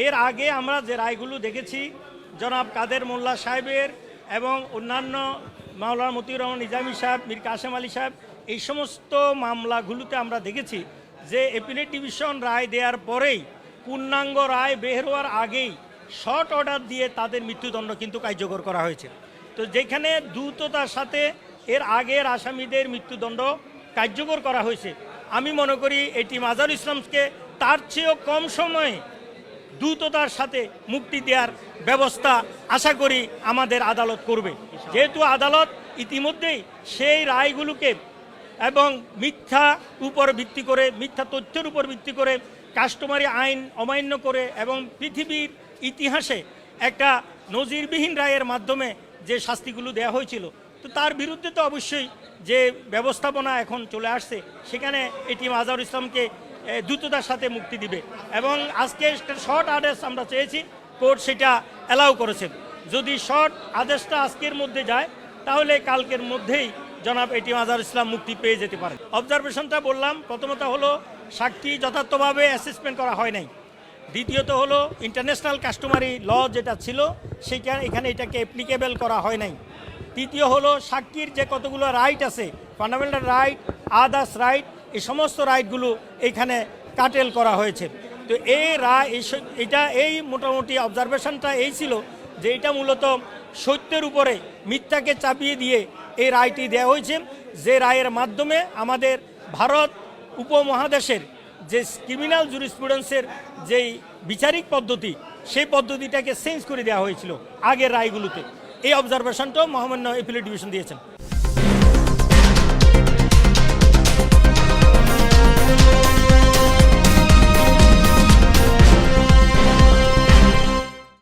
এর আগে আমরা যে রায়গুলো দেখেছি জনাব কাদের মোল্লা সাহেবের এবং অন্যান্য মাওলানা মতিউর রহমান নিজামী সাহেব, মীর কাসেম আলী সাহেব, এই সমস্ত মামলাগুলোতে আমরা দেখেছি যে অ্যাপিলেট ডিভিশন রায় দেওয়ার পরেই পূর্ণাঙ্গ রায় বের হওয়ার আগেই শর্ট অর্ডার দিয়ে তাদের মৃত্যুদণ্ড কিন্তু কার্যকর করা হয়েছে। তো যেখানে দ্রুততার সাথে এর আগের আসামিদের মৃত্যুদণ্ড কার্যকর করা হয়েছে, আমি মনে করি এটি মাজারুল ইসলামকে তার চেয়েও কম সময়ে দ্রুততার সাথে মুক্তি দেওয়ার ব্যবস্থা আশা করি আমাদের আদালত করবে। যেহেতু আদালত ইতিমধ্যেই সেই রায়গুলোকে এবং মিথ্যা উপর ভিত্তি করে, মিথ্যা তথ্যের উপর ভিত্তি করে, কাস্টমারি আইন অমান্য করে এবং পৃথিবীর ইতিহাসে একটা নজিরবিহীন রায়ের মাধ্যমে যে শাস্তিগুলো দেওয়া হয়েছিল, তো তার বিরুদ্ধে তো অবশ্যই যে ব্যবস্থাপনা এখন চলে আসছে, সেখানে এটি মাজারুল ইসলামকে দ্রুততার সাথে মুক্তি দিবে। এবং আজকে শর্ট আদেশ আমরা চেয়েছি, কোর্ট সেটা অ্যালাউ করেছেন। যদি শর্ট আদেশটা আজকের মধ্যে যায় তাহলে কালকের মধ্যেই জনাব এটি মাজারুল ইসলাম মুক্তি পেয়ে যেতে পারেন। অবজারভেশনটা বললাম, প্রথমত হলো সাক্ষী যথার্থভাবে অ্যাসেসমেন্ট করা হয় নাই। দ্বিতীয়ত হলো ইন্টারন্যাশনাল কাস্টমারি ল যেটা ছিল সেটা এখানে এটাকে অ্যাপ্লিকেবল করা হয় নাই। তৃতীয় হলো সাক্ষীর যে কতগুলো রাইট আছে, ফান্ডামেন্টাল রাইট, আদার্স রাইট, এই সমস্ত রাইটগুলো এখানে কাটেল করা হয়েছে। তো এই রায় এই মোটামুটি অবজারভেশনটা এই ছিল যে এটা মূলত সত্যের উপরে মিথ্যাকে চাপিয়ে দিয়ে এই রায়টি দেওয়া হয়েছে, যে রায়ের মাধ্যমে আমাদের ভারত উপমহাদেশের যে ক্রিমিনাল জুরিসপ্রুডেন্সের যেই বিচারিক পদ্ধতি, সেই পদ্ধতিটাকে চেঞ্জ করে দেওয়া হয়েছিল আগের রায়গুলোতে। এই অবজারভেশনটাও মহামান্য অ্যাপিলেট ডিভিশন দিয়েছেন।